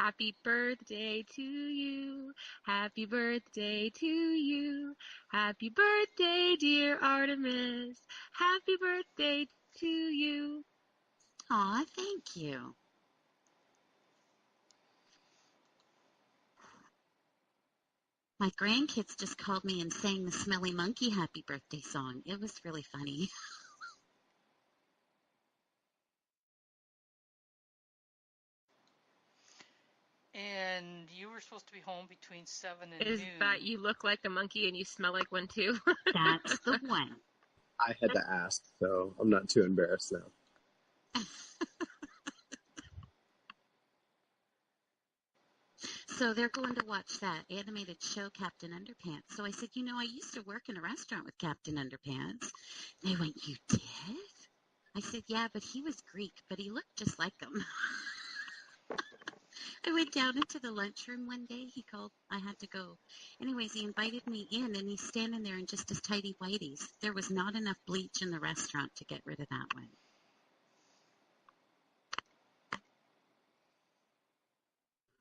Happy birthday to you. Happy birthday to you. Happy birthday, dear Artemis. Happy birthday to you. Aw, thank you. My grandkids just called me and sang the Smelly Monkey happy birthday song. It was really funny. And you were supposed to be home between 7 and Is noon. that you look like a monkey and you smell like one too? That's the one. I had to ask, so I'm not too embarrassed now. So they're going to watch that animated show, Captain Underpants. So I said, I used to work in a restaurant with Captain Underpants. They went, you did? I said, yeah, but he was Greek, but he looked just like him. I went down into the lunchroom one day. He called. I had to go. Anyways, he invited me in, and he's standing there in just his tidy whities. There was not enough bleach in the restaurant to get rid of that one.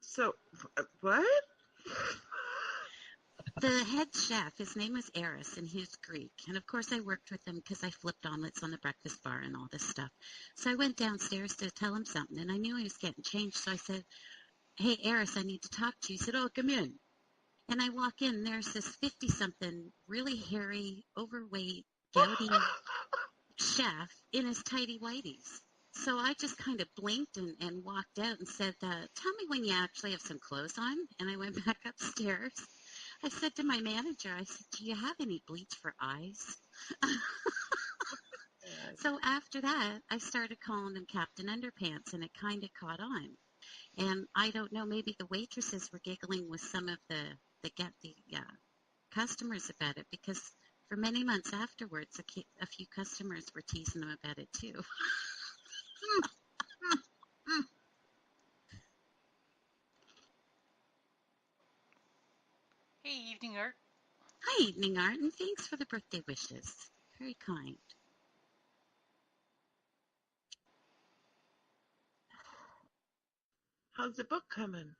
So, what? The head chef, his name was Eris, and he was Greek. And of course, I worked with him because I flipped omelets on the breakfast bar and all this stuff. So I went downstairs to tell him something, and I knew he was getting changed. So I said, hey, Eris, I need to talk to you. He said, oh, come in. And I walk in, there's this 50-something, really hairy, overweight, gouty chef in his tidy whities. So I just kind of blinked and walked out and said, tell me when you actually have some clothes on. And I went back upstairs. I said to my manager, I said, do you have any bleach for eyes? So after that, I started calling him Captain Underpants, and it kind of caught on. And I don't know, maybe the waitresses were giggling with some of the customers about it, because for many months afterwards, a few customers were teasing him about it too. Hey, Evening Art. Hi, Evening Art, and thanks for the birthday wishes. Very kind. How's the book coming?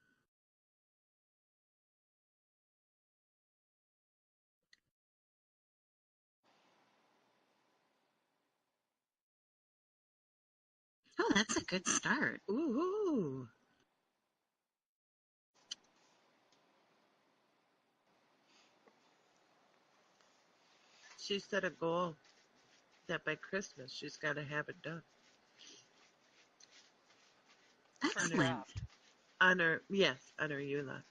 Oh, that's a good start. Ooh. She set a goal that by Christmas she's got to have it done. Excellent. On her EULA.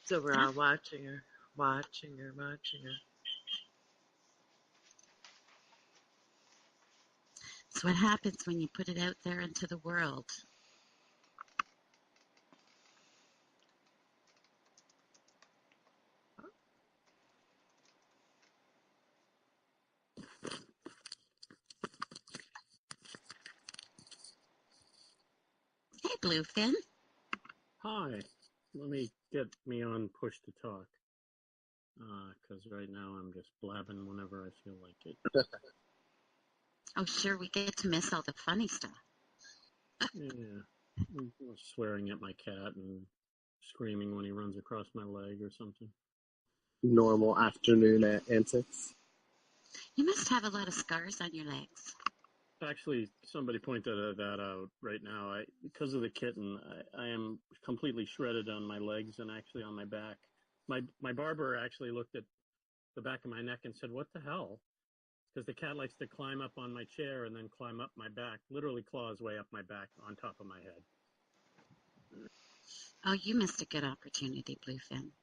So we're all watching her. It's what happens when you put it out there into the world. Hey, Bluefin. Hi. Let me get me on push to talk. Because right now I'm just blabbing whenever I feel like it. Oh, sure, we get to miss all the funny stuff. Yeah. I'm swearing at my cat and screaming when he runs across my leg or something. Normal afternoon antics. You must have a lot of scars on your legs. Actually, somebody pointed that out right now. Because of the kitten, I am completely shredded on my legs and actually on my back. My barber actually looked at the back of my neck and said, what the hell? Because the cat likes to climb up on my chair and then climb up my back, literally claws way up my back on top of my head. Oh, you missed a good opportunity, Bluefin.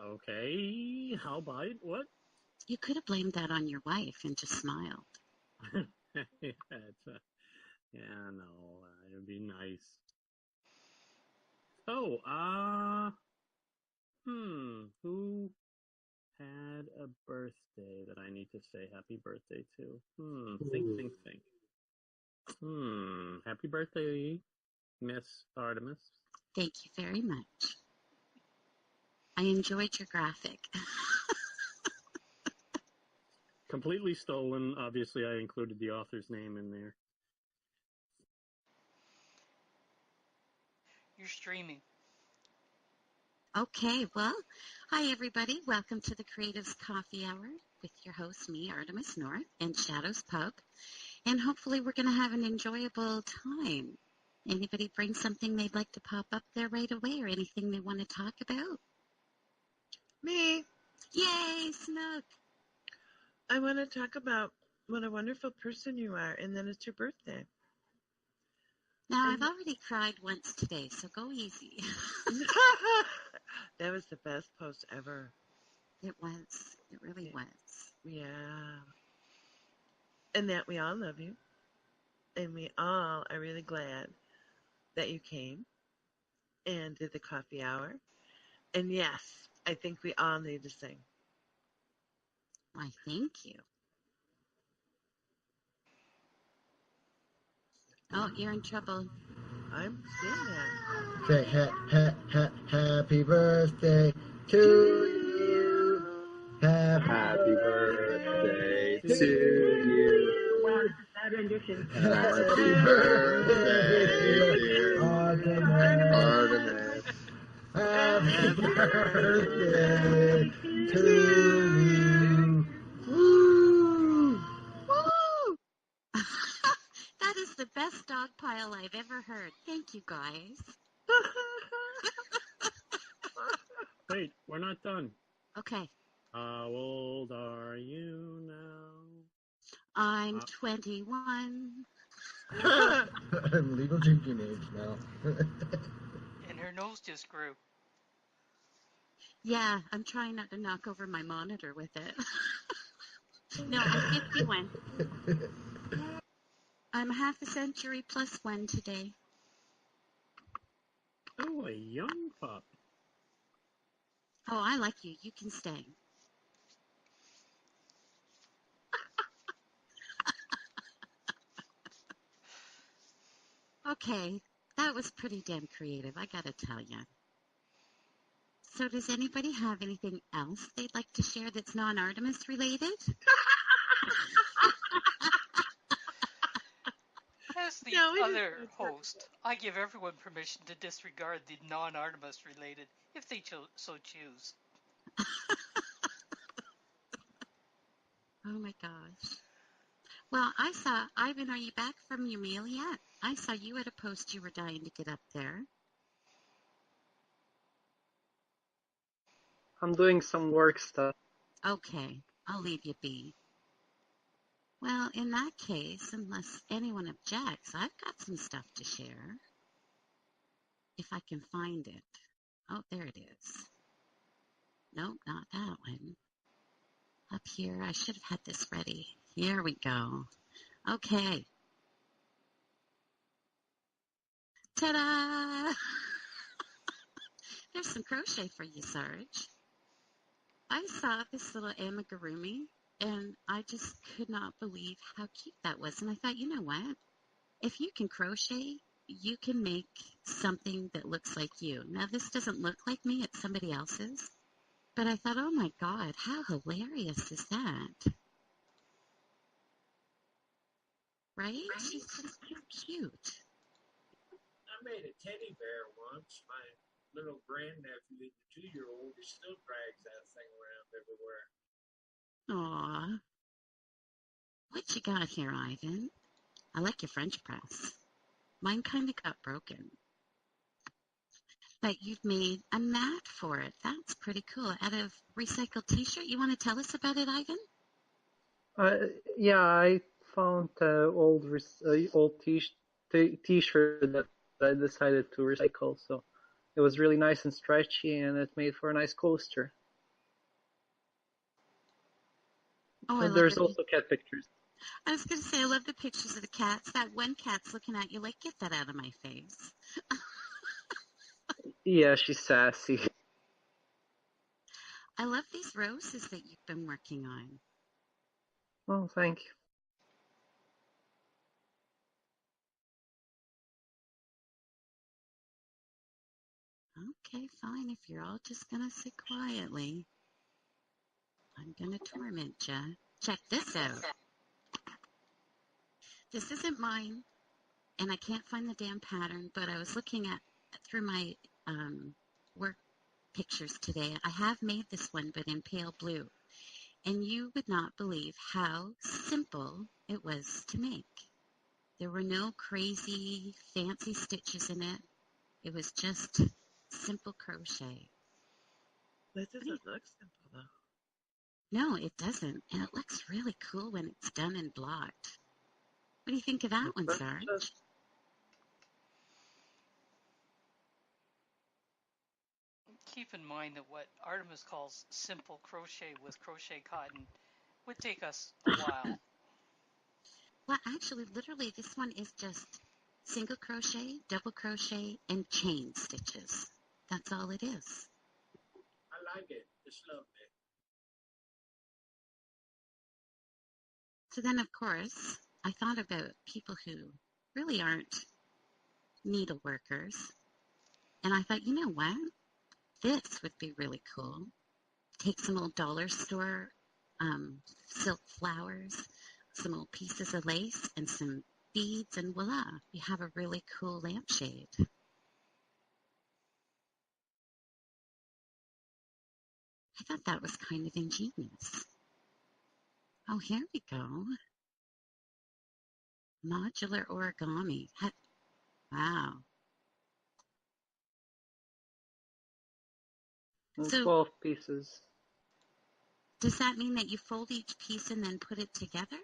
Okay. How about it? What? You could have blamed that on your wife and just smiled. Yeah, no, it would be nice. Oh, who had a birthday that I need to say happy birthday to? Think. Happy birthday, Miss Artemis. Thank you very much. I enjoyed your graphic. completely stolen. Obviously, I included the author's name in there. You're streaming. Okay, well, hi everybody. Welcome to the Creatives Coffee Hour with your host, me, Artemis North, and Shadows Pub. And hopefully we're going to have an enjoyable time. Anybody bring something they'd like to pop up there right away or anything they want to talk about? Me. Yay, Snook. I want to talk about what a wonderful person you are, and then it's your birthday. Now, I've already cried once today, so go easy. That was the best post ever. It was. It really was. Yeah. And that we all love you. And we all are really glad that you came and did the coffee hour. And yes, I think we all need to sing. Why, thank you. Oh, you're in trouble. I'm seeing that. Say happy birthday to you. Happy birthday to you. Happy birthday, dear Artemis. Happy birthday to you. Woo! Woo! That is the best dog pile I've ever heard. Thank you, guys. Wait, we're not done. Okay. How old are you now? I'm 21. I'm legal drinking age now. And her nose just grew. Yeah, I'm trying not to knock over my monitor with it. No, I'm 51. I'm half a century plus one today. Oh, a young pup. Oh, I like you. You can stay. Okay, that was pretty damn creative, I gotta tell you. So does anybody have anything else they'd like to share that's non-Artemis related? As the No, we other just- host, I give everyone permission to disregard the non-Artemis related if they so choose. Oh my gosh. Well, I saw, Ivan, are you back from your meal yet? I saw you at a post you were dying to get up there. I'm doing some work stuff. Okay, I'll leave you be. Well, in that case, unless anyone objects, I've got some stuff to share. If I can find it. Oh, there it is. Nope, not that one. Up here, I should have had this ready. Here we go. Okay. Ta-da! There's some crochet for you, Sarge. I saw this little amigurumi, and I just could not believe how cute that was. And I thought, you know what? If you can crochet, you can make something that looks like you. Now, this doesn't look like me. It's somebody else's. But I thought, oh, my God, how hilarious is that? Right? She's just so cute. I made a teddy bear once. My little grandnephew, the 2-year-old, he still drags that thing around everywhere. Aw. What you got here, Ivan? I like your French press. Mine kind of got broken. But you've made a mat for it. That's pretty cool. Out of recycled t-shirt. You want to tell us about it, Ivan? Yeah, I found an old t-shirt that I decided to recycle. So it was really nice and stretchy, and it made for a nice coaster. Oh, And there's also cat pictures. I was going to say, I love the pictures of the cats. That one cat's looking at you like, get that out of my face. Yeah, she's sassy. I love these roses that you've been working on. Oh, thank you. Okay, fine. If you're all just going to sit quietly, I'm going to torment you. Check this out. This isn't mine, and I can't find the damn pattern, but I was looking at through my work pictures today. I have made this one, but in pale blue. And you would not believe how simple it was to make. There were no crazy, fancy stitches in it. It was just simple crochet. That doesn't look simple, though. No, it doesn't. And it looks really cool when it's done and blocked. What do you think of that one, Sarge? Keep in mind that what Artemis calls simple crochet with crochet cotton would take us a while. Well, actually, literally, this one is just single crochet, double crochet, and chain stitches. That's all it is. I like it. It's lovely. So then, of course, I thought about people who really aren't needle workers. And I thought, you know what? This would be really cool. Take some old dollar store silk flowers, some old pieces of lace, and some beads, and voila, you have a really cool lampshade. I thought that was kind of ingenious. Oh, here we go. Modular origami. Wow. So 12 pieces. Does that mean that you fold each piece and then put it together?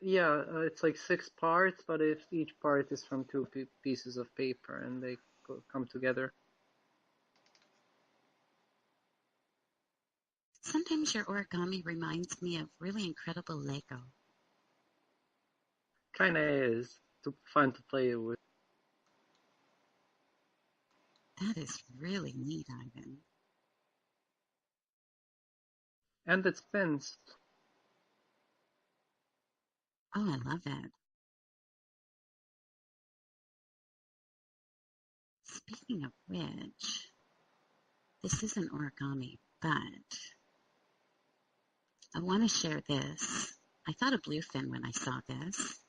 Yeah, it's like 6 parts, but if each part is from 2 pieces of paper and they come together. Sometimes your origami reminds me of really incredible Lego. Kinda is fun to play with. That is really neat, Ivan. And it spins. Oh, I love it. Speaking of which, this isn't origami, but I want to share this. I thought of Bluefin when I saw this.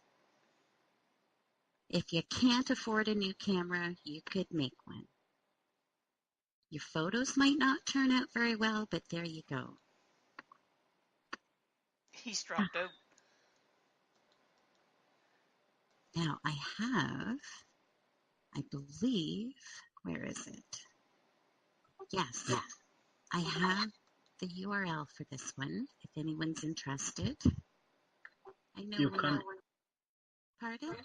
If you can't afford a new camera, you could make one. Your photos might not turn out very well, but there you go. He's dropped out. Now I have, I believe, where is it? Yes, I have the URL for this one, if anyone's interested. I know You can, pardon?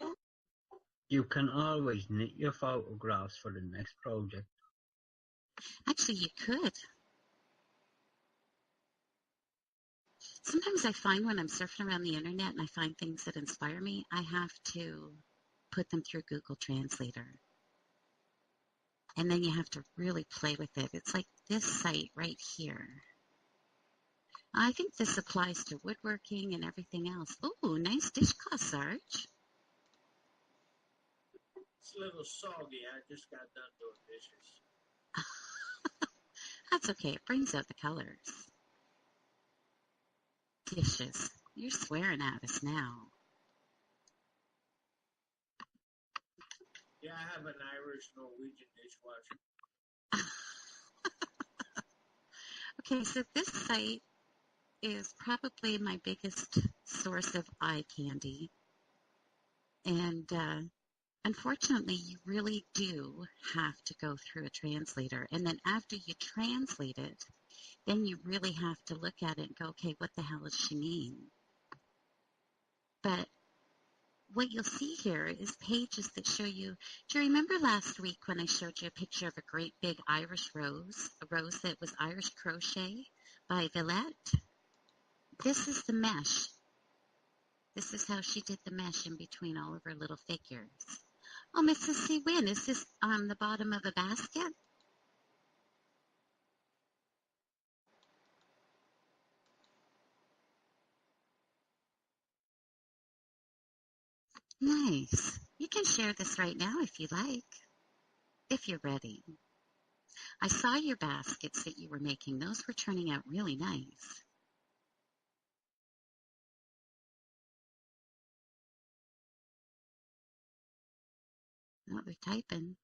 you can always knit your photographs for the next project. Actually, you could. Sometimes I find when I'm surfing around the internet and I find things that inspire me, I have to put them through Google Translator. And then you have to really play with it. It's like this site right here. I think this applies to woodworking and everything else. Oh, nice dishcloth, Sarge. It's a little soggy. I just got done doing dishes. That's okay. It brings out the colors. Dishes. You're swearing at us now. Yeah, I have an Irish-Norwegian dishwasher. Okay, so this site is probably my biggest source of eye candy. And unfortunately, you really do have to go through a translator. And then after you translate it, then you really have to look at it and go, okay, what the hell does she mean? But what you'll see here is pages that show you. Do you remember last week when I showed you a picture of a great big Irish rose, a rose that was Irish crochet by Villette? This is the mesh. This is how she did the mesh in between all of her little figures. Oh, Mrs. C. Wynn, is this on the bottom of a basket? Nice. You can share this right now if you like, if you're ready. I saw your baskets that you were making. Those were turning out really nice. Oh, they're typing.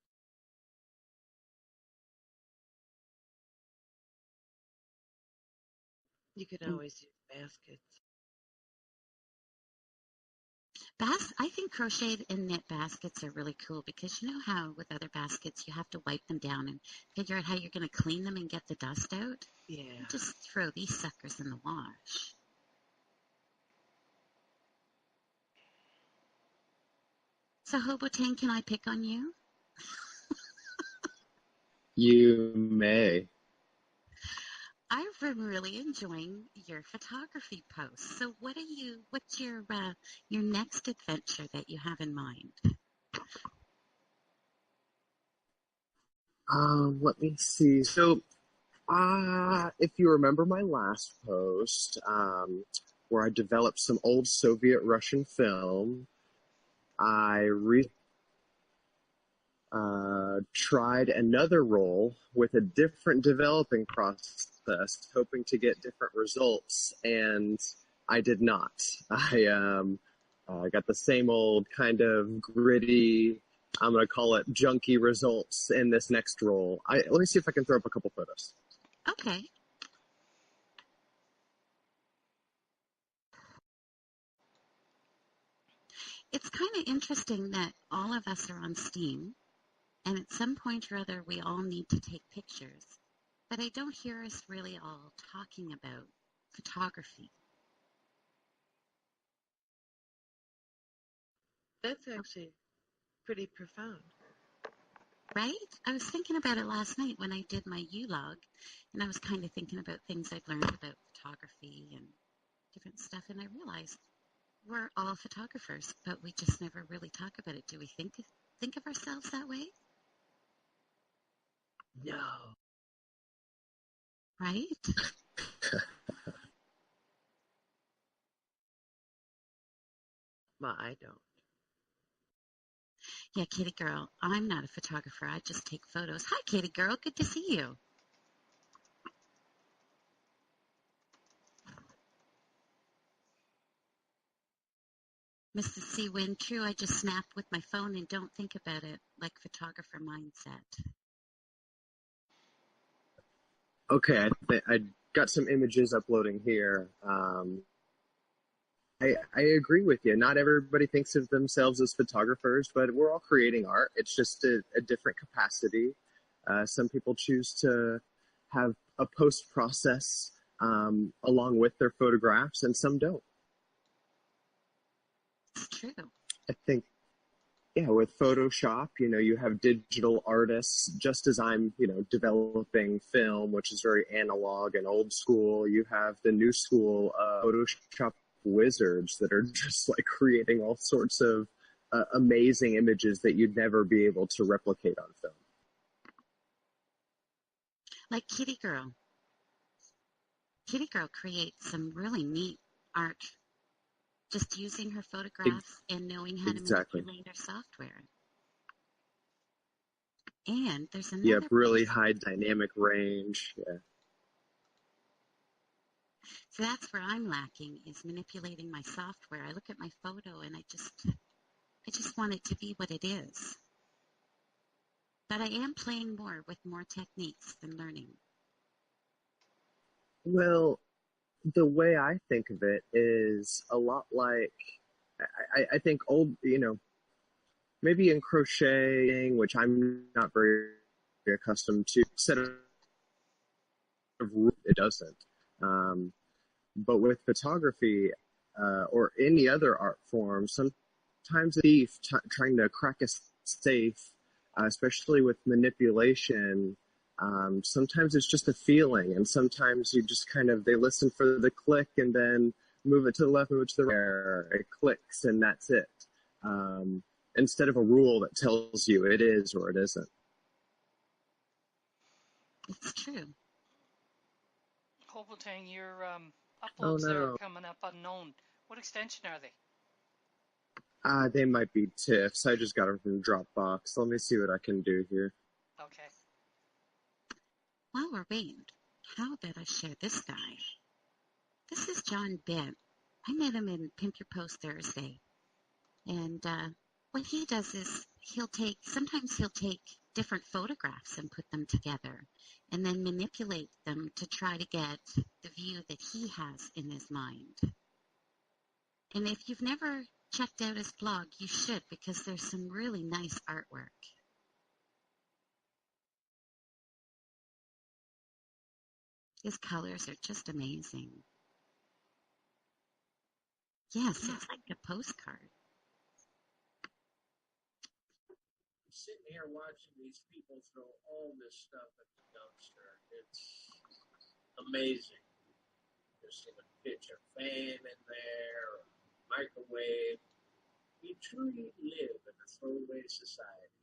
You can always use baskets. I think crochet and knit baskets are really cool because you know how with other baskets you have to wipe them down and figure out how you're going to clean them and get the dust out? Yeah. You just throw these suckers in the wash. So, Hobotan, can I pick on you? You may. I've been really enjoying your photography posts. So, what's your next adventure that you have in mind? Let me see. So, if you remember my last post, where I developed some old Soviet Russian film, I tried another roll with a different developing process, hoping to get different results, and I did not. I got the same old kind of gritty, I'm going to call it junky results in this next roll. Let me see if I can throw up a couple photos. Okay. It's kind of interesting that all of us are on Steam, and at some point or other, we all need to take pictures. But I don't hear us really all talking about photography. That's actually pretty profound. Right? I was thinking about it last night when I did my U-log, and I was kind of thinking about things I've learned about photography and different stuff, and I realized we're all photographers, but we just never really talk about it. Do we think of ourselves that way? No. Right? Well, I don't. Yeah, Kitty Girl, I'm not a photographer. I just take photos. Hi, Kitty Girl. Good to see you. Mrs. C. Win, true, I just snap with my phone and don't think about it, like photographer mindset. Okay, I got some images uploading here. I agree with you. Not everybody thinks of themselves as photographers, but we're all creating art. It's just a different capacity. Some people choose to have a post process along with their photographs, and some don't. It's true. I think, yeah, with Photoshop, you have digital artists, just as I'm, developing film, which is very analog and old school. You have the new school Photoshop wizards that are just like creating all sorts of amazing images that you'd never be able to replicate on film. Like Kitty Girl. Kitty Girl creates some really neat art just using her photographs and knowing how to Exactly. manipulate her software. And there's You have another really place. high dynamic range. Yeah. So that's where I'm lacking, is manipulating my software. I look at my photo and I just want it to be what it is. But I am playing more with more techniques than learning. Well, the way I think of it is a lot like, I think old, maybe in crocheting, which I'm not very accustomed to, set of rules, it doesn't. But with photography or any other art form, sometimes a thief trying to crack a safe, especially with manipulation, sometimes it's just a feeling, and sometimes you just they listen for the click and then move it to the left, move it to the right, it clicks, and that's it. Instead of a rule that tells you it is or it isn't. It's true. Hobotan, your Oh uploads there are no. coming up unknown. What extension are they? They might be TIFFs. I just got them from Dropbox. Let me see what I can do here. Okay. While we're waiting, how about I share this guy? This is John Bent. I met him in Pimp Your Post Thursday. And what he does is sometimes he'll take different photographs and put them together and then manipulate them to try to get the view that he has in his mind. And if you've never checked out his blog, you should, because there's some really nice artwork. His colors are just amazing. Yes, it's like a postcard. Sitting here watching these people throw all this stuff in the dumpster. It's amazing. Just in a pitch a fan in there, or microwave. We truly live in a throwaway society.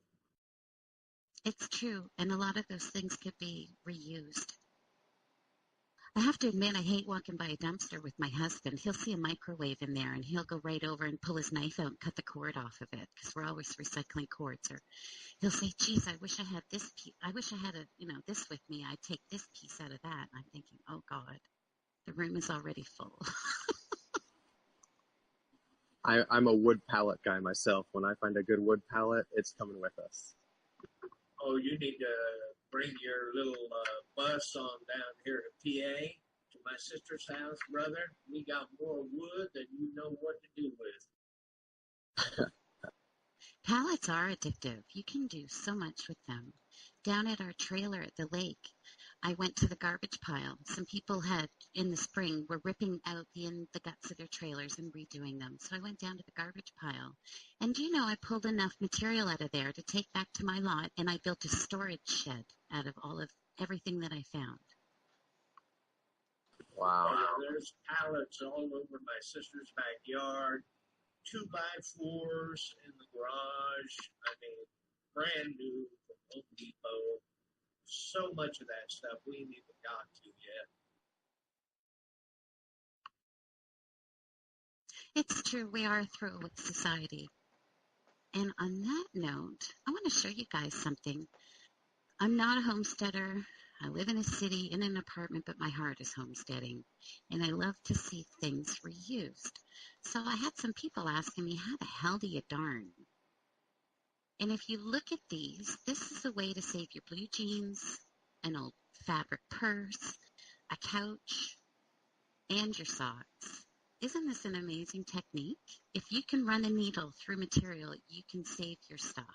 It's true, and a lot of those things could be reused. I have to admit, I hate walking by a dumpster with my husband. He'll see a microwave in there, and he'll go right over and pull his knife out and cut the cord off of it, because we're always recycling cords. Or he'll say, geez, I wish I had this piece. I wish I had this with me. I'd take this piece out of that. And I'm thinking, oh, God, the room is already full. I'm a wood pallet guy myself. When I find a good wood pallet, it's coming with us. Oh, you need to bring your little bus on down here to PA, to my sister's house, brother. We got more wood than you know what to do with. Pallets are addictive. You can do so much with them. Down at our trailer at the lake, I went to the garbage pile. Some people in the spring, were ripping out the guts of their trailers and redoing them. So I went down to the garbage pile. And I pulled enough material out of there to take back to my lot, and I built a storage shed out of everything that I found. Wow. There's pallets all over my sister's backyard. 2x4s in the garage. I mean, brand new from Home Depot. So much of that stuff we ain't even got to yet. It's true. We are a throwaway society. And on that note, I want to show you guys something. I'm not a homesteader. I live in a city in an apartment, but my heart is homesteading. And I love to see things reused. So I had some people asking me, how the hell do you darn? And if you look at these, this is a way to save your blue jeans, an old fabric purse, a couch, and your socks. Isn't this an amazing technique? If you can run a needle through material, you can save your stuff.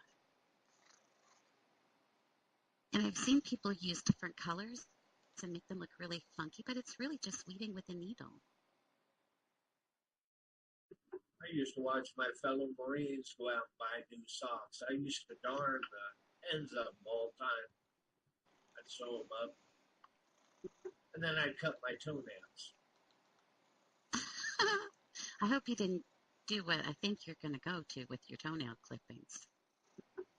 And I've seen people use different colors to make them look really funky, but it's really just weeding with a needle. I used to watch my fellow Marines go out and buy new socks. I used to darn the ends of them all the time. I'd sew them up. And then I'd cut my toenails. I hope you didn't do what I think you're going to go to with your toenail clippings.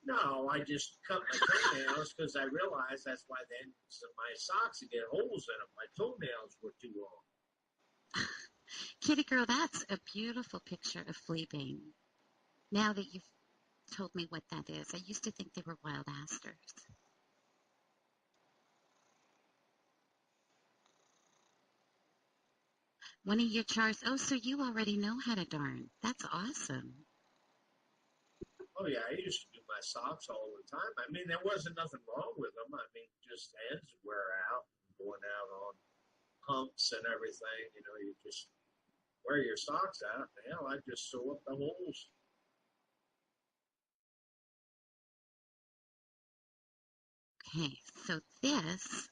No, I just cut my toenails because I realized that's why the ends of my socks would get holes in them. My toenails were too long. Kitty girl, that's a beautiful picture of fleabane. Now that you've told me what that is, I used to think they were wild asters. One of your chars. Oh, so you already know how to darn. That's awesome. Oh, yeah, I used to do my socks all the time. I mean, there wasn't nothing wrong with them. I mean, just the ends wear out, going out on humps and everything. You just wear your socks out. Hell, I just sew up the holes. Okay, so this,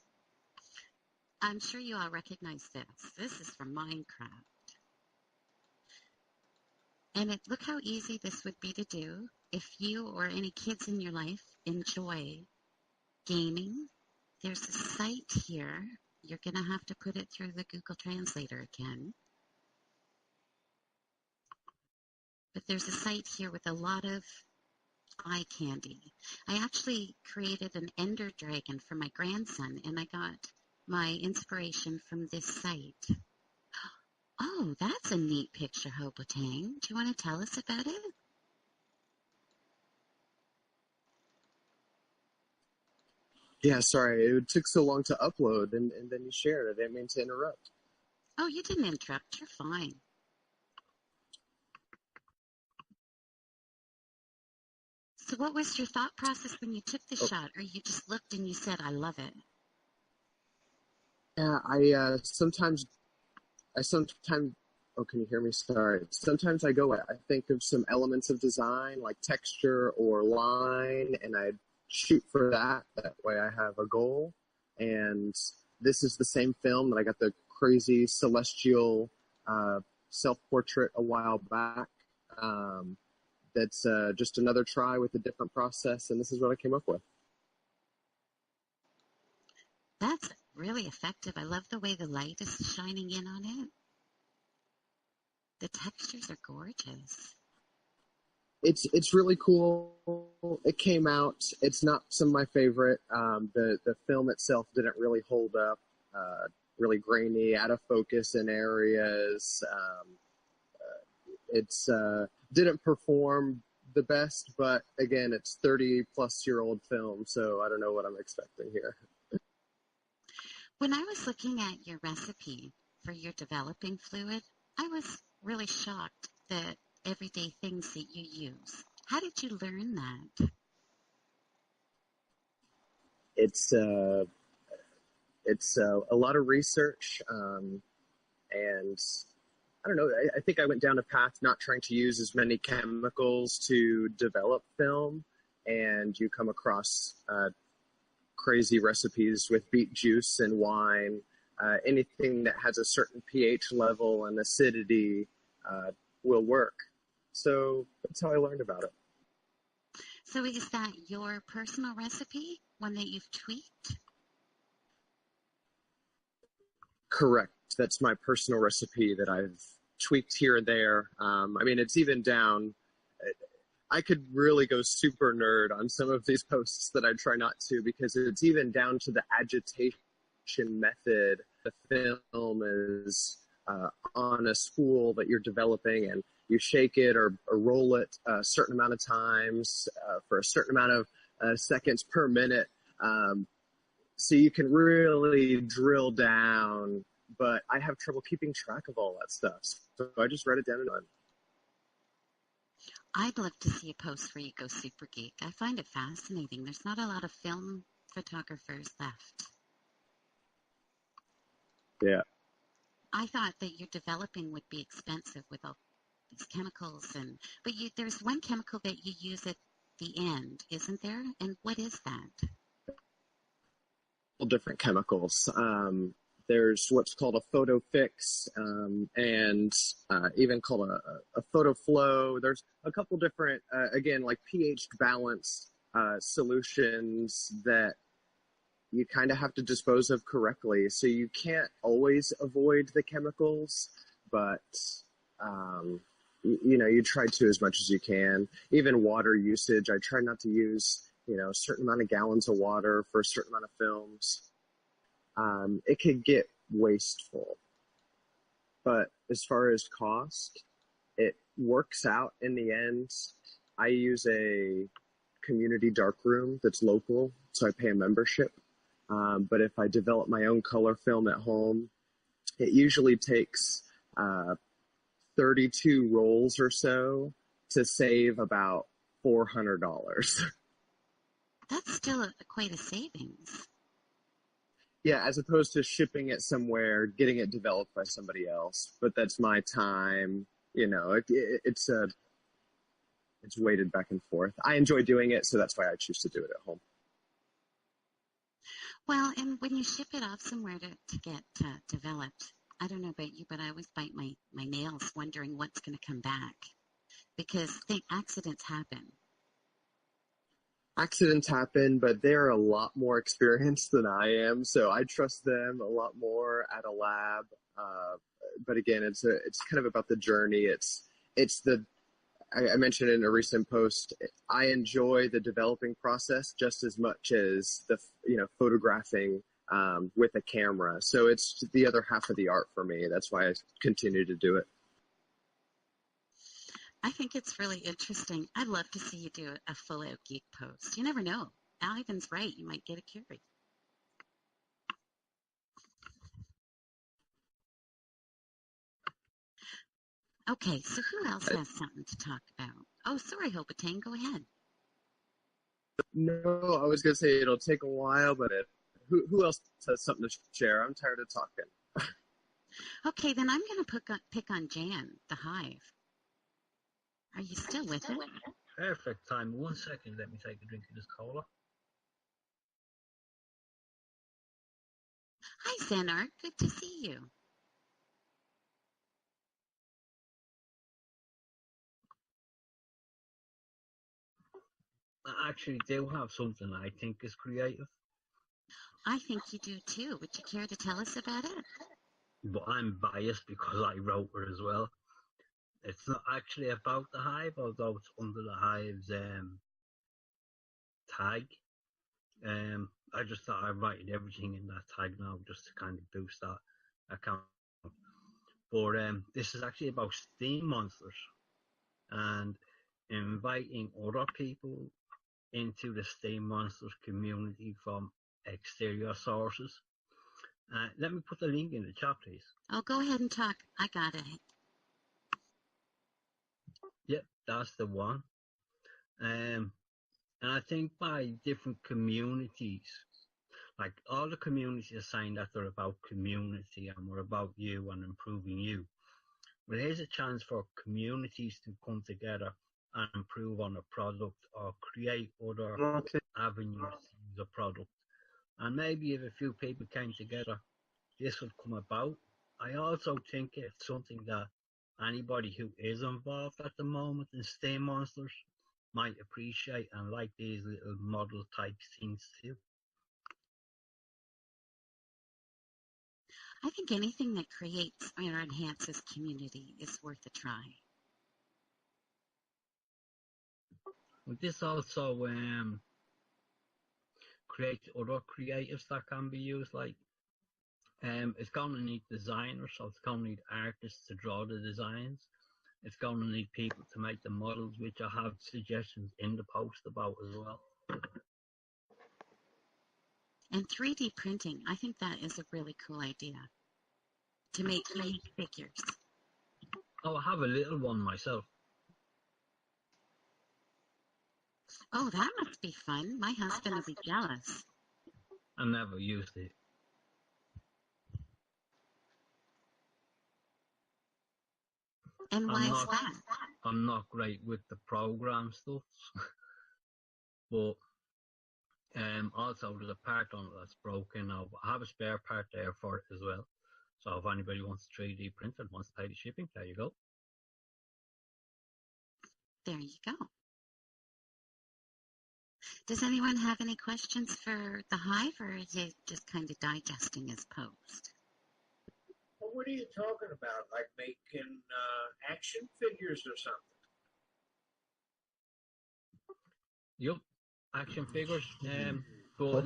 I'm sure you all recognize this. This is from Minecraft. And look how easy this would be to do if you or any kids in your life enjoy gaming. There's a site here. You're going to have to put it through the Google Translator again. But there's a site here with a lot of eye candy. I actually created an ender dragon for my grandson, and I got my inspiration from this site. Oh, that's a neat picture, Hobotang. Do you want to tell us about it? Yeah, sorry, it took so long to upload, and then you shared. I didn't mean to interrupt. Oh, you didn't interrupt. You're fine. So what was your thought process when you took the Oh, shot, or you just looked and you said, I love it? yeah, I sometimes, oh, can you hear me? Sorry. Sometimes I think of some elements of design like texture or line, and I shoot for that. That way I have a goal. And this is the same film that I got the crazy celestial uh, self portrait a while back. Um, that's just another try with a different process, and this is what I came up with. That's really effective. I love the way the light is shining in on it. The textures are gorgeous. It's really cool. It came out. It's not some of my favorite. The film itself didn't really hold up. Really grainy, out of focus in areas. It's didn't perform the best, but again, it's 30-plus-year-old film, so I don't know what I'm expecting here. When I was looking at your recipe for your developing fluid, I was really shocked that everyday things that you use. How did you learn that? It's a lot of research, and I don't know. I think I went down a path not trying to use as many chemicals to develop film, and you come across crazy recipes with beet juice and wine. Anything that has a certain pH level and acidity will work. So that's how I learned about it. So is that your personal recipe, one that you've tweaked? Correct. That's my personal recipe that I've tweaked here and there. I mean, it's even down. I could really go super nerd on some of these posts that I try not to, because it's even down to the agitation method. The film is on a spool that you're developing, and you shake it or roll it a certain amount of times for a certain amount of seconds per minute. So you can really drill down, but I have trouble keeping track of all that stuff. So I just write it down and on. I'd love to see a post where you go super geek. I find it fascinating. There's not a lot of film photographers left. Yeah. I thought that your developing would be expensive with all these chemicals, but there's one chemical that you use at the end, isn't there? And what is that? Different chemicals. There's what's called a photo fix, and even called a photo flow. There's a couple different, again, like pH balanced solutions that you kind of have to dispose of correctly. So you can't always avoid the chemicals, but you try to as much as you can. Even water usage, I try not to use a certain amount of gallons of water for a certain amount of films. It could get wasteful, but as far as cost, it works out in the end. I use a community darkroom that's local, so I pay a membership. But if I develop my own color film at home, it usually takes 32 rolls or so to save about $400. That's still quite a savings. Yeah, as opposed to shipping it somewhere, getting it developed by somebody else. But that's my time. It's weighted back and forth. I enjoy doing it, so that's why I choose to do it at home. Well, and when you ship it off somewhere to get developed, I don't know about you, but I always bite my nails wondering what's going to come back, because accidents happen. Accidents happen, but they're a lot more experienced than I am, so I trust them a lot more at a lab. But again, it's kind of about the journey. I mentioned in a recent post, I enjoy the developing process just as much as the photographing with a camera. So it's the other half of the art for me. That's why I continue to do it. I think it's really interesting. I'd love to see you do a full-out geek post. You never know. Ivan's right. You might get a Curie. Okay, so who else has something to talk about? Oh, sorry, Hobatang. Go ahead. No, I was gonna say it'll take a while, but who else has something to share? I'm tired of talking. Okay, then I'm going to pick on Jan, the hive. Are you still with it? Perfect time. 1 second, let me take a drink of this cola. Hi, Xenart. Good to see you. I actually do have something I think is creative, I think you do too. Would you care to tell us about it? but I'm biased because I wrote it as well. It's not actually about the hive, although it's under the hive's tag. I just thought I'd write everything in that tag now just to kind of boost that account. But this is actually about steam monsters and inviting other people into the steam monsters community from exterior sources. Let me put the link in the chat, please. Oh, go ahead and talk. I got it. Yep, that's the one. And I think by different communities, like all the communities are saying that they're about community and we're about you and improving you. Well, here's a chance for communities to come together and improve on a product or create other Okay. avenues to use a product. And maybe if a few people came together, this would come about. I also think it's something that anybody who is involved at the moment in Steam Monsters might appreciate and like these little model type things too. I think anything that creates or enhances community is worth a try. But this also creates other creatives that can be used, like it's going to need designers, so it's going to need artists to draw the designs. It's going to need people to make the models, which I have suggestions in the post about as well. And 3D printing, I think that is a really cool idea to make unique figures. Oh, I have a little one myself. Oh, that must be fun. My husband will be jealous. I never used it. And why is that? I'm not great with the program stuff, but also there's a part on it that's broken. I have a spare part there for it as well. So if anybody wants to 3D print it, wants to pay the shipping, there you go. There you go. Does anyone have any questions for the hive, or is it just kind of digesting his post? Well, what are you talking about? Like making action figures or something? Yup, action figures. But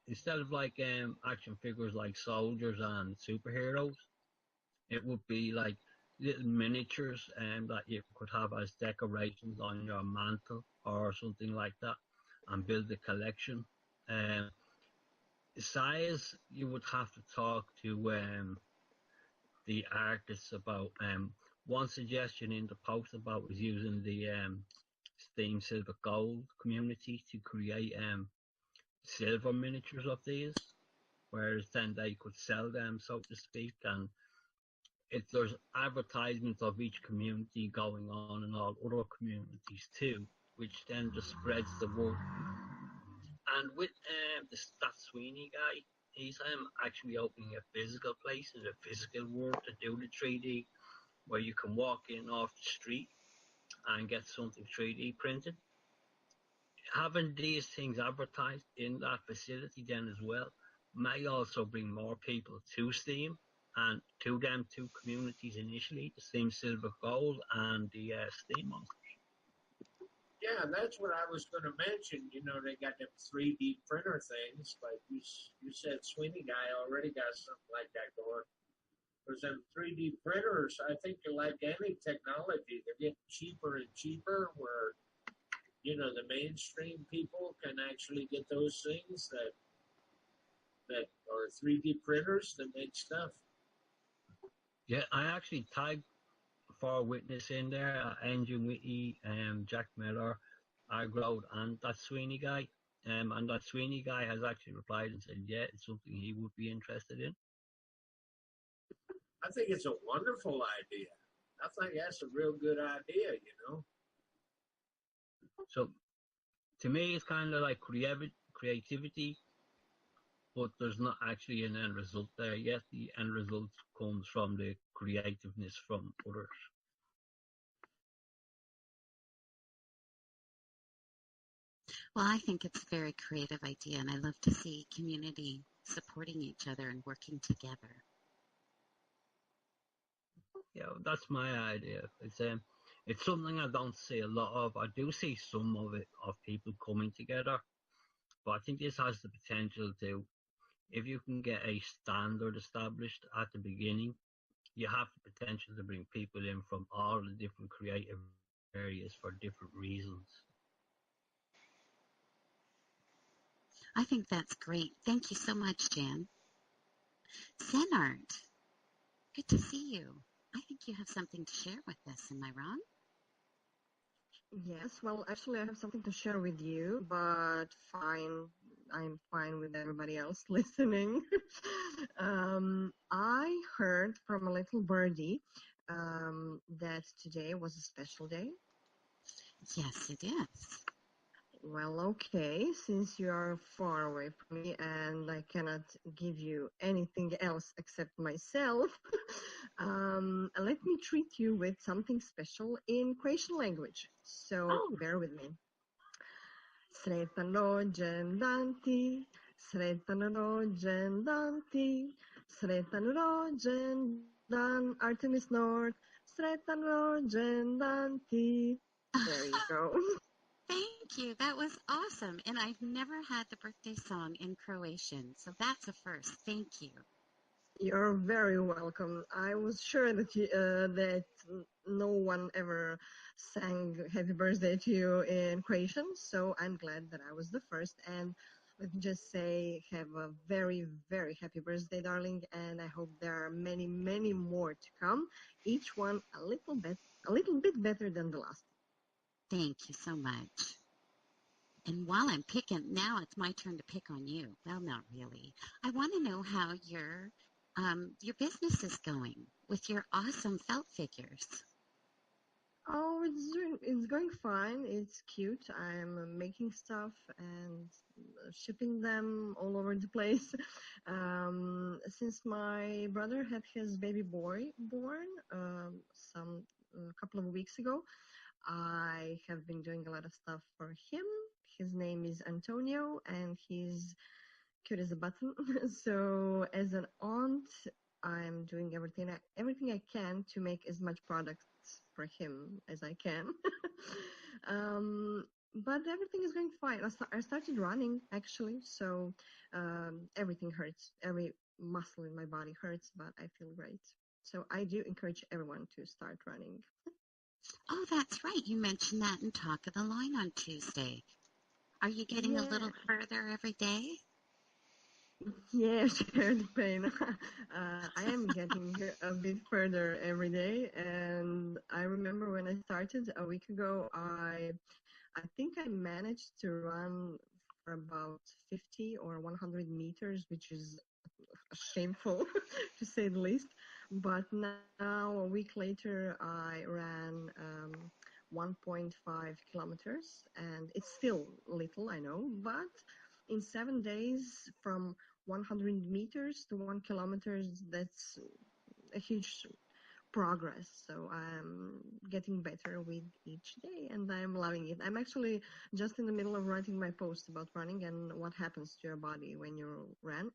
instead of like action figures like soldiers and superheroes, it would be like little miniatures that you could have as decorations on your mantle or something like that, and build a collection. Size, you would have to talk to the artists about. One suggestion in the post about was using the Steam Silver Gold community to create silver miniatures of these, whereas then they could sell them, so to speak, and there's advertisements of each community going on in all other communities too, which then just spreads the word. And with that Sweeney guy, he's actually opening a physical place in the physical world to do the 3D, where you can walk in off the street and get something 3D printed. Having these things advertised in that facility then as well may also bring more people to Steam and to them two communities initially, the Steam Silver Gold and the Steam Monsters. Yeah, that's what I was going to mention. You know, they got them 3D printer things. Like you said, Sweeney guy already got something like that going. Because them 3D printers, I think like any technology, they're getting cheaper and cheaper where, you know, the mainstream people can actually get those things that are 3D printers that make stuff. Yeah, I actually tagged for witness in there, Andrew Whitty, Jack Miller, I wrote and that Sweeney guy. And that Sweeney guy has actually replied and said, yeah, it's something he would be interested in. I think it's a wonderful idea. I think that's a real good idea, you know. So to me, it's kind of like creativity, but there's not actually an end result there yet. The end result comes from the creativeness from others. Well, I think it's a very creative idea, and I love to see community supporting each other and working together. Yeah, that's my idea. It's something I don't see a lot of. I do see some of it, of people coming together, but I think this has the potential to, if you can get a standard established at the beginning, you have the potential to bring people in from all the different creative areas for different reasons. I think that's great. Thank you so much, Jan. Senart, good to see you. I think you have something to share with us. Am I wrong? Yes, well, actually, I have something to share with you, but fine, I'm fine with everybody else listening. I heard from a little birdie that today was a special day. Yes, it is. Well, okay, since you are far away from me and I cannot give you anything else except myself, let me treat you with something special in Croatian language. So bear with me. Sretan rođendan ti, sretan rođendan ti, sretan rođendan Artemis Nord, sretan rođendan ti. There you go. Thank you. That was awesome. And I've never had the birthday song in Croatian, so that's a first. Thank you. You're very welcome. I was sure that that no one ever sang "Happy Birthday" to you in Croatian, so I'm glad that I was the first. And let me just say, have a very, very happy birthday, darling. And I hope there are many, many more to come. Each one a little bit better than the last. Thank you so much. And while I'm picking, now it's my turn to pick on you. Well, not really. I want to know how your business is going with your awesome felt figures. Oh, it's going fine. It's cute. I'm making stuff and shipping them all over the place. Since my brother had his baby boy born some couple of weeks ago, I have been doing a lot of stuff for him. His name is Antonio, and he's cute as a button. So, as an aunt, I'm doing everything I can to make as much products for him as I can. But everything is going fine. I started running actually, so everything hurts. Every muscle in my body hurts, but I feel great. So I do encourage everyone to start running. Oh, that's right. You mentioned that in Talk of the Line on Tuesday. Are you getting a little further every day? Yeah, share the pain. I am getting a bit further every day, and I remember when I started a week ago, I think I managed to run for about 50 or 100 meters, which is shameful to say the least. But now, a week later, I ran 1.5 kilometers, and it's still little, I know, but in 7 days from 100 meters to 1 kilometer, that's a huge progress. So I'm getting better with each day and I'm loving it. I'm actually just in the middle of writing my post about running and what happens to your body when you run.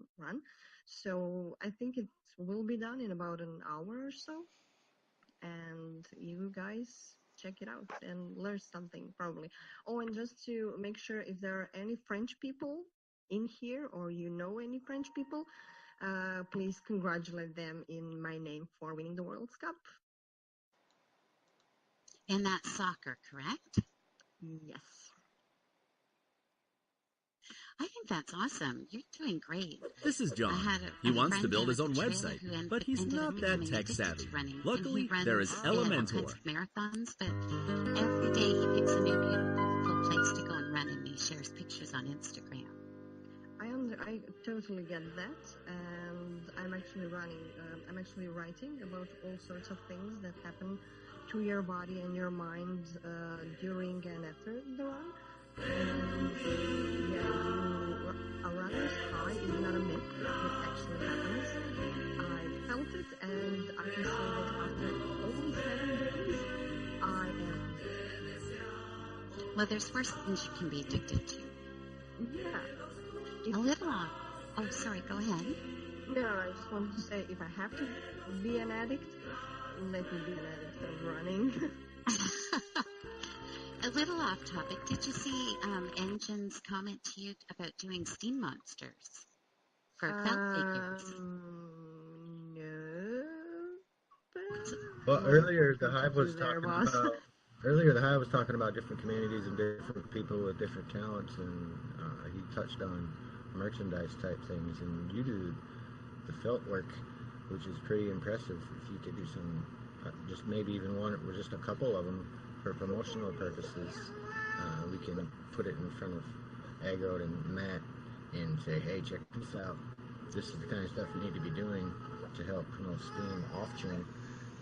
So I think it will be done in about an hour or so. And you guys check it out and learn something probably. Oh, and just to make sure if there are any French people in here or you know any French people, please congratulate them in my name for winning the World Cup. And that's soccer, correct? Yes. I think that's awesome. You're doing great. This is John. He wants to build his own website, but he's not that tech savvy. Luckily, there is Elementor. Marathons, but every day he picks a new beautiful place to go and run, and he shares pictures on Instagram. I totally get that, and I'm actually I'm actually writing about all sorts of things that happen to your body and your mind during and after the run. And yeah, a runner's high is not a myth. It actually happens. I felt it, and I can say that after only 7 days, I am addicted. Well, there's worse things you can be addicted to. Yeah. A little on. Oh, sorry, go ahead. No, I just wanted to say, if I have to be an addict, let me be an addict of running. A little off topic. Did you see Engine's comment to you about doing steam monsters for felt figures? No. Well, earlier the Hive was there, talking boss. about. Earlier, the Hive was talking about different communities and different people with different talents, and he touched on merchandise type things. And you do the felt work, which is pretty impressive. If you could do some, just maybe even one, or just a couple of them for promotional purposes, we can put it in front of Agro and Matt and say, hey, check this out. This is the kind of stuff you need to be doing to help promote STEAM off-chain.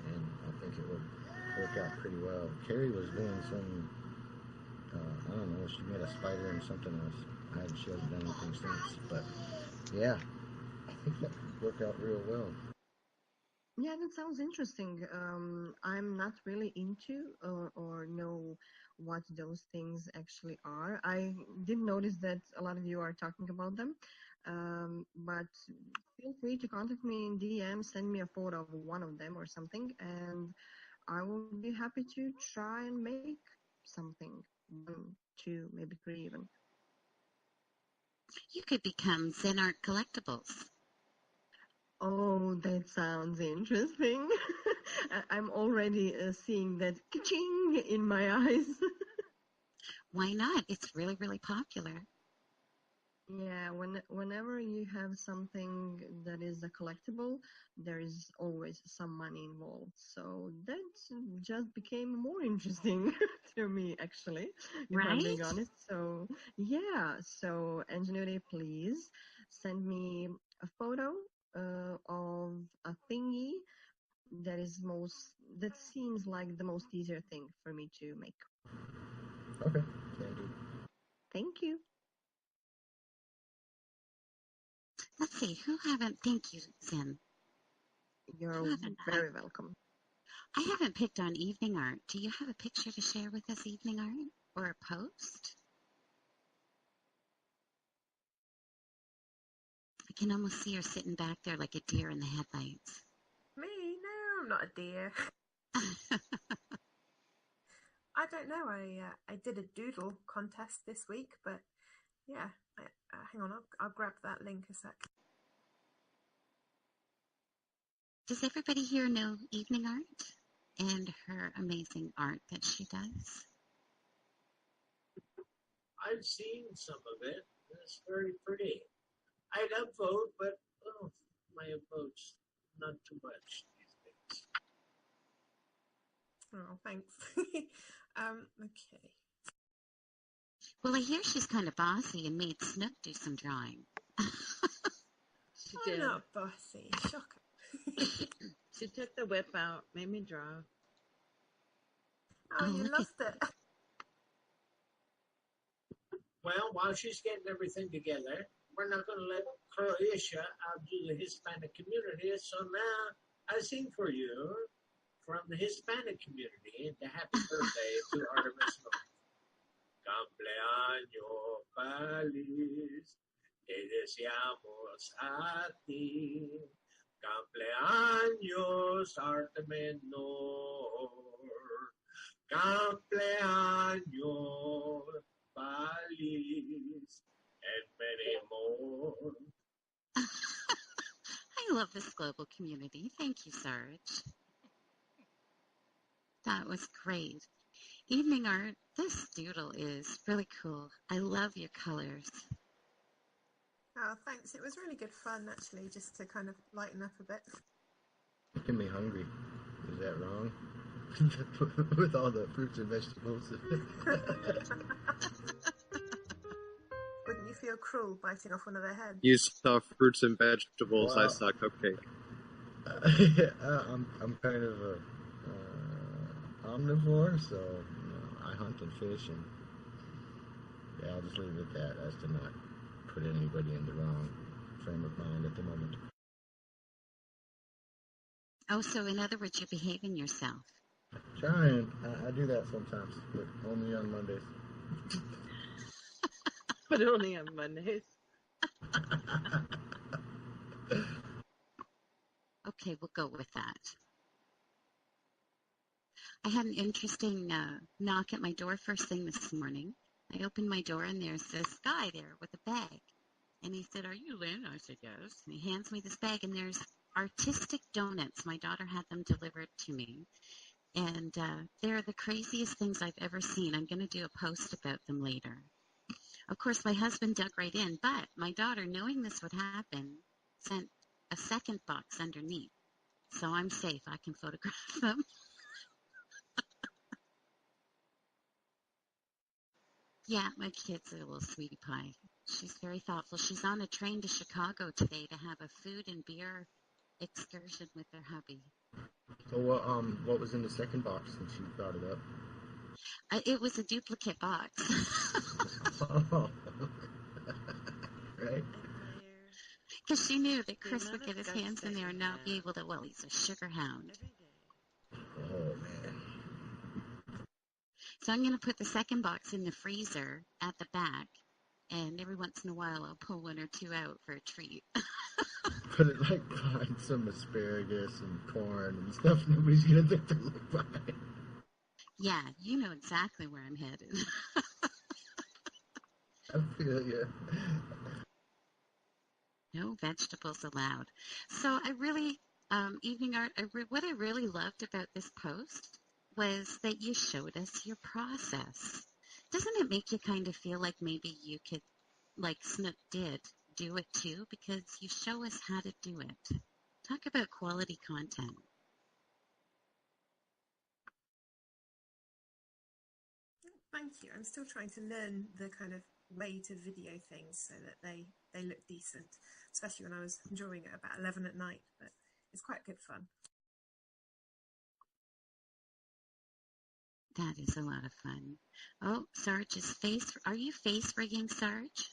And I think it would work out pretty well. Carrie was doing some, I don't know, she made a spider and something else. I haven't showed done anything since, but yeah, I think that could work out real well. Yeah, that sounds interesting. I'm not really into or know what those things actually are. I did notice that a lot of you are talking about them, but feel free to contact me in DM, send me a photo of one of them or something, and I will be happy to try and make something. 1, 2, maybe 3 even. You could become Zen Art Collectibles. Oh, that sounds interesting. I'm already seeing that ka-ching in my eyes. Why not? It's really, really popular. Yeah, whenever you have something that is a collectible, there is always some money involved. So that just became more interesting to me, actually, if I'm being Right? honest. So yeah, so Ingenuity, please send me a photo of a thingy that seems like the most easier thing for me to make. Okay, can do. Thank you. Let's see, thank you, Zen. You're very welcome. I haven't picked on evening art. Do you have a picture to share with us, evening art? Or a post? I can almost see her sitting back there like a deer in the headlights. Me? No, I'm not a deer. I don't know. I did a doodle contest this week, but yeah. Hang on, I'll grab that link a sec. Does everybody here know evening art and her amazing art that she does? I've seen some of it. It's very pretty. I'd upvote, but my upvote's not too much these days. Oh, thanks. Okay. Well, I hear she's kind of bossy and made Snook do some drawing. I'm not bossy. Shocker. She took the whip out, made me draw. Oh, you lost it. Well, while she's getting everything together, we're not going to let Croatia outdo the Hispanic community. So now I sing for you from the Hispanic community the happy birthday to Artemis North. Cumpleaños feliz, te deseamos a ti. Cumpleaños Artemis North. Cumpleaños feliz, and many more. I love this global community. Thank you, Sarge. That was great. Evening art, this doodle is really cool. I love your colors. Oh, thanks. It was really good fun, actually, just to kind of lighten up a bit. Making me hungry. Is that wrong? with all the fruits and vegetables. Wouldn't you feel cruel biting off one of their heads? You saw fruits and vegetables. Wow. I saw cupcake. I'm kind of a omnivore, so I hunt and fish, and yeah, I'll just leave it at that, as to not put anybody in the wrong frame of mind at the moment. Oh, so in other words, you're behaving yourself. Trying. I do that sometimes, but only on Mondays. But only on Mondays. Okay, we'll go with that. I had an interesting knock at my door first thing this morning. I opened my door and there's this guy there with a bag. And he said, "Are you Lynn?" I said, "Yes." And he hands me this bag and there's artistic donuts. My daughter had them delivered to me. And they're the craziest things I've ever seen. I'm going to do a post about them later. Of course, my husband dug right in, but my daughter, knowing this would happen, sent a second box underneath. So I'm safe. I can photograph them. Yeah, my kid's a little sweetie pie. She's very thoughtful. She's on a train to Chicago today to have a food and beer excursion with her hubby. So what was in the second box since you brought it up? It was a duplicate box. Oh, right. Because she knew that The Chris amount would of get his guts hands in that there and you not be have able to, well, he's a sugar hound. every day. Oh man. So I'm going to put the second box in the freezer at the back, and every once in a while I'll pull one or two out for a treat. Put it like behind some asparagus and corn and stuff nobody's gonna think to look behind. Yeah, you know exactly where I'm headed. I feel you. No vegetables allowed. So I really, Evening Art, what I really loved about this post was that you showed us your process. Doesn't it make you kind of feel like maybe you could, like Snook did, do it too? Because you show us how to do it. Talk about quality content. Thank you. I'm still trying to learn the kind of way to video things so that they look decent, especially when I was drawing at about 11 at night, but it's quite good fun. That is a lot of fun. Oh, Sarge is are you face rigging, Sarge?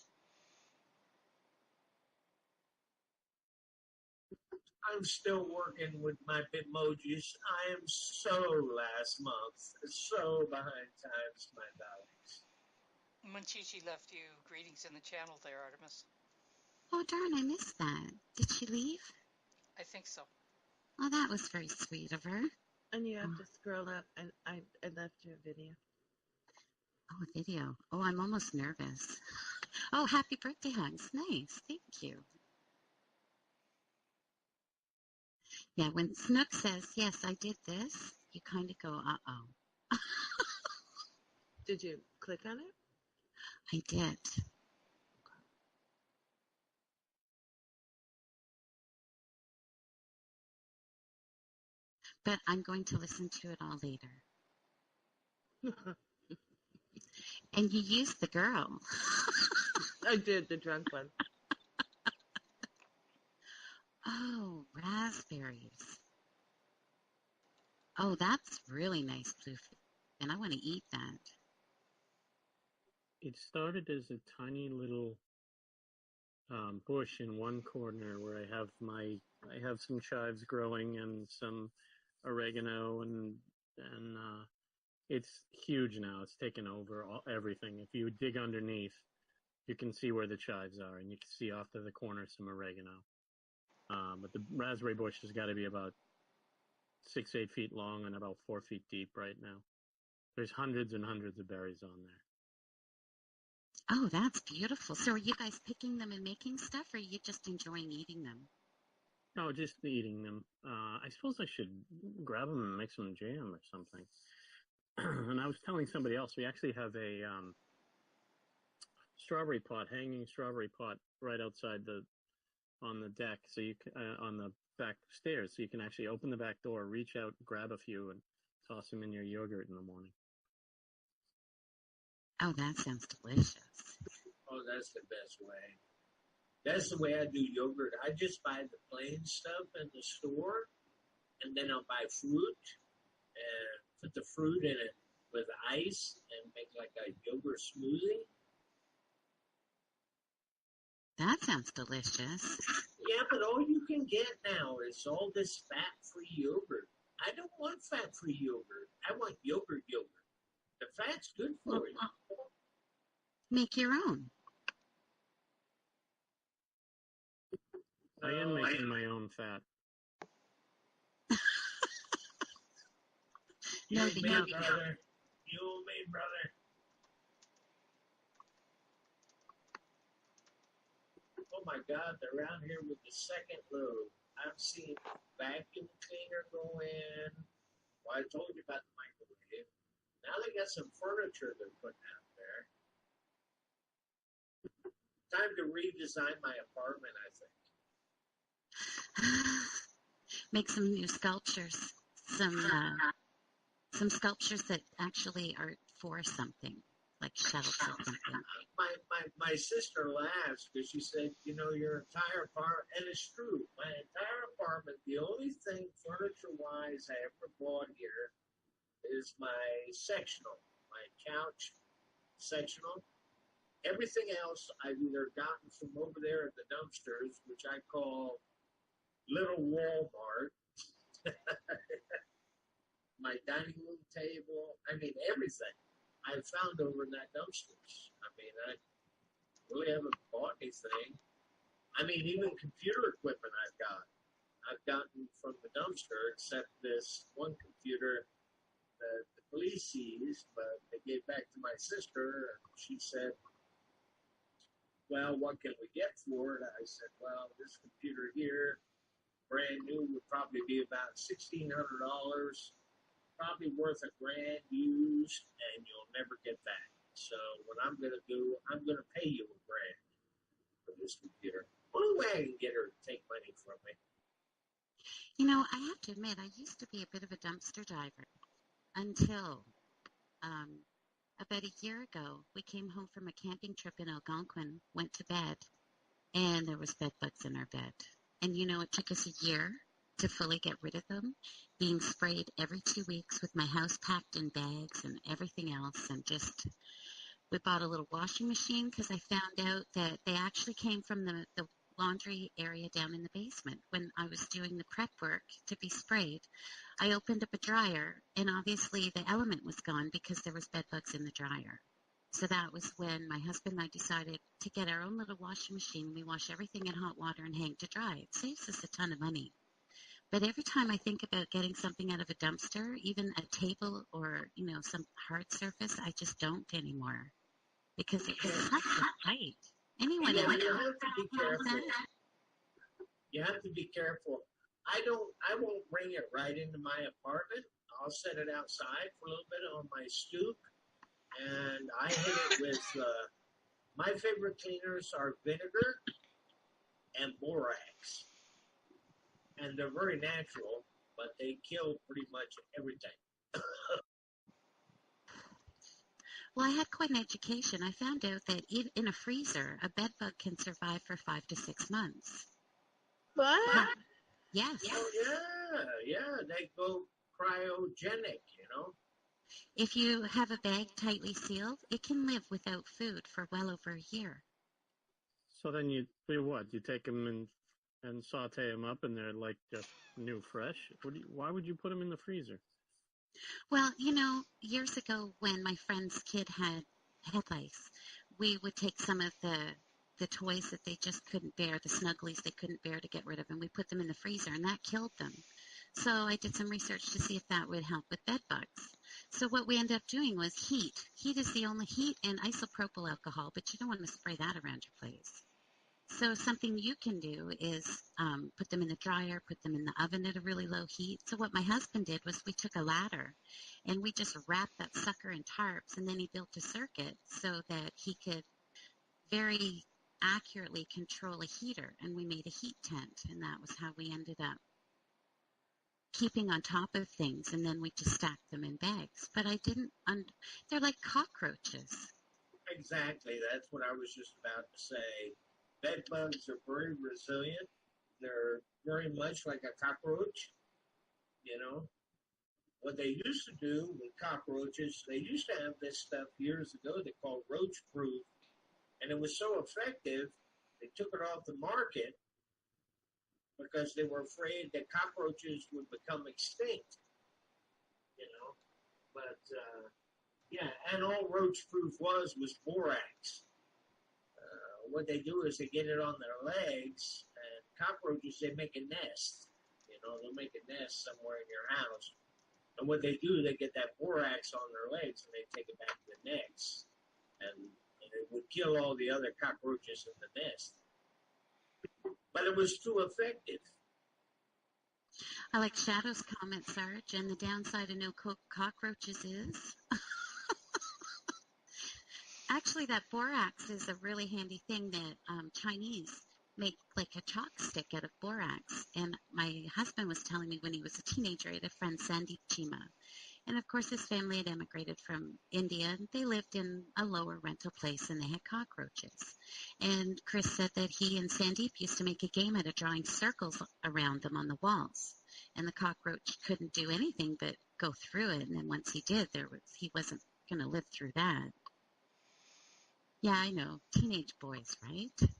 I'm still working with my Bitmojis. I am so last month, so behind times, my darlings. When Chi left you greetings in the channel there, Artemis. Oh, darn, I missed that. Did she leave? I think so. Oh, that was very sweet of her. And you have to scroll up, and I left you a video. Oh, a video. Oh, I'm almost nervous. Oh, happy birthday hugs. Nice. Thank you. Yeah, when Snook says, yes, I did this, you kind of go, uh-oh. Did you click on it? I did. But I'm going to listen to it all later. And you used the girl. I did, the drunk one. Oh, raspberries. Oh, that's really nice, Bluefin. And I want to eat that. It started as a tiny little bush in one corner where I have some chives growing and some oregano and it's huge now. It's taken over everything. If you dig underneath, you can see where the chives are, and you can see off to the corner some oregano. But the raspberry bush has got to be about 6-8 feet long and about 4 feet deep right now. There's hundreds and hundreds of berries on there. Oh, that's beautiful. So are you guys picking them and making stuff, or are you just enjoying eating them? No, just eating them. I suppose I should grab them and make some jam or something. And I was telling somebody else, we actually have a hanging strawberry pot right outside on the deck, so you can, on the back stairs, so you can actually open the back door, reach out, grab a few, and toss them in your yogurt in the morning. Oh, that sounds delicious. Oh, that's the best way. That's the way I do yogurt. I just buy the plain stuff in the store, and then I'll buy fruit and put the fruit in it with ice and make like a yogurt smoothie. That sounds delicious. Yeah, but all you can get now is all this fat-free yogurt. I don't want fat-free yogurt. I want yogurt. The fat's good for you. Make your own. I am making my own fat. You No, and the me, yogurt. brother. You and me, brother. Oh my God, they're out here with the second load. I've seen vacuum cleaner go in. Well, I told you about the microwave. Now they got some furniture they're putting out there. Time to redesign my apartment, I think. Make some new sculptures. Some sculptures that actually are for something, like shelves or something. My sister laughs because she said, you know, your entire apartment, and it's true, my entire apartment, the only thing furniture-wise I ever bought here is my sectional, my couch sectional. Everything else I've either gotten from over there at the dumpsters, which I call Little Walmart, my dining room table, I mean, everything I've found over in that dumpsters. I mean, I really haven't bought anything. I mean, even computer equipment I've gotten from the dumpster, except this one computer that the police seized, but they gave back to my sister, and she said, well, what can we get for it? I said, well, this computer here, brand new, would probably be about $1,600, probably worth $1,000 used, and you'll never get back. So what I'm going to do, I'm going to pay you $1,000 for this computer. Only way I can get her to take money from me. You know, I have to admit, I used to be a bit of a dumpster diver until about a year ago, we came home from a camping trip in Algonquin, went to bed, and there was bed bugs in our bed. And you know, it took us a year to fully get rid of them, being sprayed every 2 weeks with my house packed in bags and everything else. And just, we bought a little washing machine because I found out that they actually came from the laundry area down in the basement. When I was doing the prep work to be sprayed, I opened up a dryer, and obviously the element was gone because there was bed bugs in the dryer. So that was when my husband and I decided to get our own little washing machine. We wash everything in hot water and hang to dry. It saves us a ton of money. But every time I think about getting something out of a dumpster, even a table or, you know, some hard surface, I just don't anymore because it's such a fight. Anyone Yeah, else? you have to be careful. You have to be careful. I won't bring it right into my apartment. I'll set it outside for a little bit on my stoop, and I hit it with, my favorite cleaners are vinegar and borax. And they're very natural, but they kill pretty much everything. Well, I had quite an education. I found out that in a freezer, a bed bug can survive for 5 to 6 months. What? Yes. Oh, yeah. They go cryogenic, you know. If you have a bag tightly sealed, it can live without food for well over a year. So then you do what? You take them and saute them up, and they're like just new, fresh. Why would you put them in the freezer? Well, you know, years ago when my friend's kid had lice, we would take some of the toys that they just couldn't bear, the snugglies they couldn't bear to get rid of, and we put them in the freezer, and that killed them. So I did some research to see if that would help with bed bugs. So what we ended up doing was heat. Heat is the only heat and isopropyl alcohol, but you don't want to spray that around your place. So something you can do is put them in the dryer, put them in the oven at a really low heat. So what my husband did was we took a ladder and we just wrapped that sucker in tarps, and then he built a circuit so that he could very accurately control a heater, and we made a heat tent, and that was how we ended up. keeping on top of things, and then we just stack them in bags. But I didn't. They're like cockroaches. Exactly. That's what I was just about to say. Bed bugs are very resilient. They're very much like a cockroach. You know, what they used to do with cockroaches, they used to have this stuff years ago they called roach proof, and it was so effective, they took it off the market because they were afraid that cockroaches would become extinct. You know, but yeah, and all roach proof was borax. What they do is they get it on their legs, and cockroaches, they make a nest. You know, they'll make a nest somewhere in your house. And what they do, they get that borax on their legs and they take it back to the necks. And it would kill all the other cockroaches in the nest. But it was too effective. I like Shadow's comment, Sarge, and the downside of no cockroaches is actually that borax is a really handy thing that Chinese make like a chalk stick out of borax. And my husband was telling me when he was a teenager, he had a friend, Sandeep Chima. And of course, his family had emigrated from India, and they lived in a lower rental place, and they had cockroaches. And Chris said that he and Sandeep used to make a game out of drawing circles around them on the walls. And the cockroach couldn't do anything but go through it. And then once he did, he wasn't going to live through that. Yeah, I know. Teenage boys, right?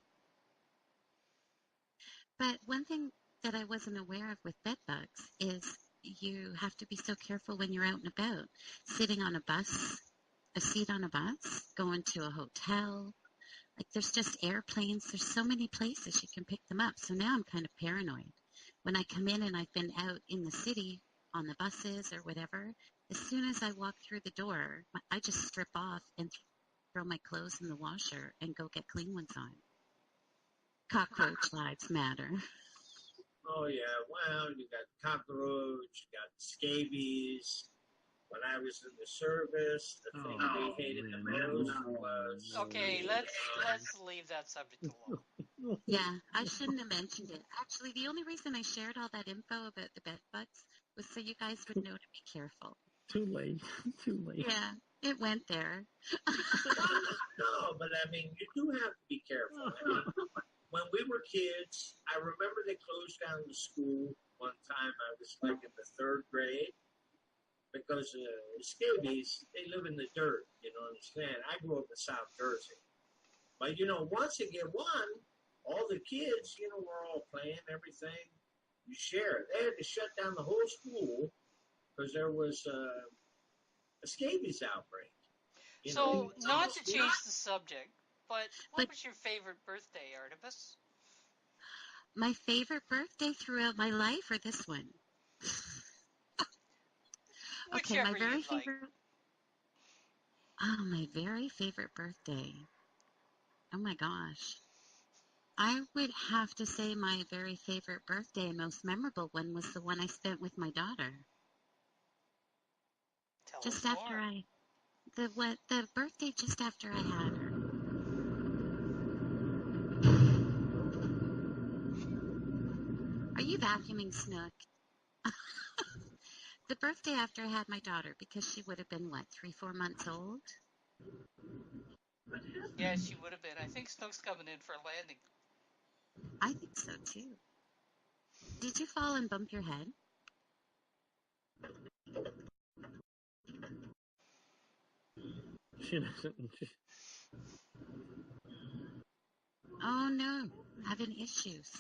But one thing that I wasn't aware of with bed bugs is you have to be so careful when you're out and about. Sitting on a bus, a seat on a bus, going to a hotel. Like there's just airplanes. There's so many places you can pick them up. So now I'm kind of paranoid. When I come in and I've been out in the city on the buses or whatever, as soon as I walk through the door, I just strip off and throw my clothes in the washer and go get clean ones on. Cockroach lives matter. Oh, yeah. Well, you got cockroach, you got scabies. When I was in the service, the thing we hated the most was... Okay, let's leave that subject alone. Yeah, I shouldn't have mentioned it. Actually, the only reason I shared all that info about the bed bugs was so you guys would know to be careful. Too late. Too late. Yeah, it went there. No, but I mean, you do have to be careful. I mean, when we were kids, I remember they closed down the school one time. I was like in the third grade because scabies, they live in the dirt, you know, understand? I grew up in South Jersey. But, you know, once you get one, all the kids, you know, were all playing everything. You share it. They had to shut down the whole school because there was a scabies outbreak. So, not to change the subject, but what was your favorite birthday, Artemis? My favorite birthday throughout my life, or this one? Okay, my very favorite. Oh, my very favorite birthday. Oh my gosh. I would have to say my very favorite birthday and most memorable one was the one I spent with my daughter. Tell just us after more. The birthday just after I had her. Are you vacuuming, Snook? The birthday after I had my daughter, because she would have been, what, 3-4 months old? Yeah, she would have been. I think Snook's coming in for a landing. I think so, too. Did you fall and bump your head? She doesn't. Oh, no. Having issues.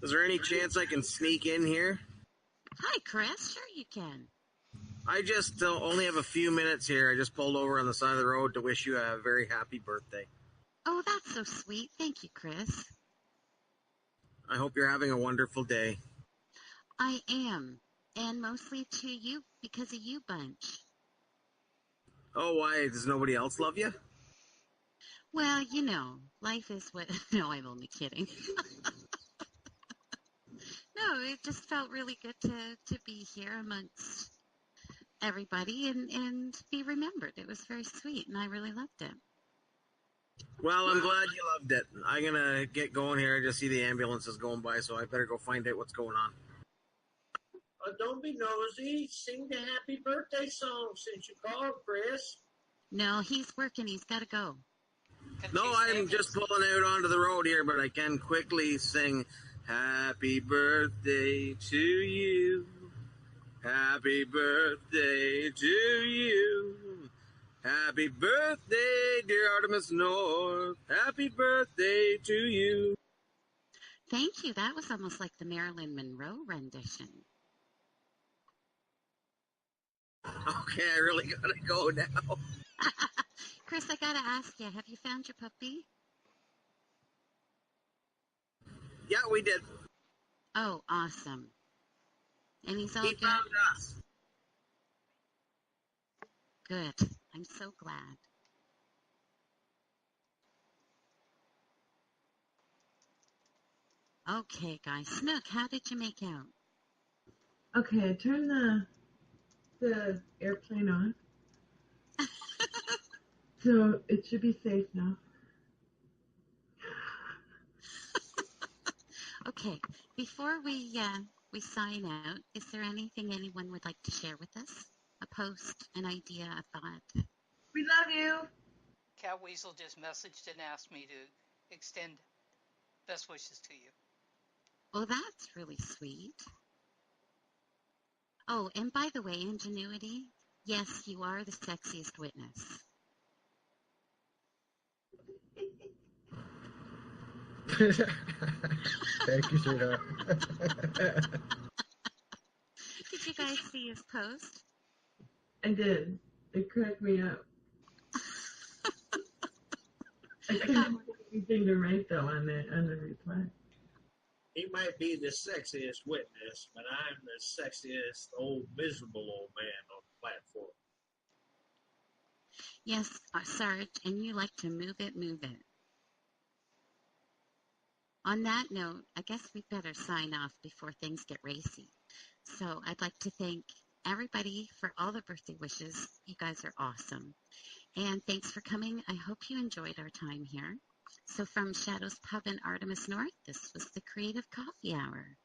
Is there any chance I can sneak in here? Hi, Chris. Sure you can. I just only have a few minutes here. I just pulled over on the side of the road to wish you a very happy birthday. Oh, that's so sweet. Thank you, Chris. I hope you're having a wonderful day. I am. And mostly to you, because of you bunch. Oh, why? Does nobody else love you? Well, you know, life is what... No, I'm only kidding. No, it just felt really good to be here amongst everybody and be remembered. It was very sweet, and I really loved it. Well, I'm glad you loved it. I'm gonna get going here. I just see the ambulances going by, so I better go find out what's going on. Don't be nosy. Sing the happy birthday song since you called, Chris. No, he's working. He's got to go. No, I'm just pulling out onto the road here, but I can quickly sing Happy Birthday to you. Happy birthday to you. Happy birthday, dear Artemis North. Happy birthday to you. Thank you. That was almost like the Marilyn Monroe rendition. Okay, I really gotta go now. Chris, I gotta ask you, have you found your puppy? Yeah, we did. Oh, awesome. And he's all He good? found us. Good. I'm so glad. Okay, guys. Snook, how did you make out? Okay, turn the airplane on. So it should be safe now. Okay, before we sign out, is there anything anyone would like to share with us? A post, an idea, a thought? We love you. Cat Weasel just messaged and asked me to extend best wishes to you. Oh, that's really sweet. Oh, and by the way, Ingenuity, yes, you are the sexiest witness. Thank you, sweetheart. Did you guys see his post? I did. It cracked me up. I couldn't find anything to write though on the reply. He might be the sexiest witness, but I'm the sexiest old miserable old man on the platform. Yes, Sarge, and you like to move it, move it. On that note, I guess we better sign off before things get racy. So I'd like to thank everybody for all the birthday wishes. You guys are awesome. And thanks for coming. I hope you enjoyed our time here. So from Shadows Pub in Artemis North, this was the Creative Coffee Hour.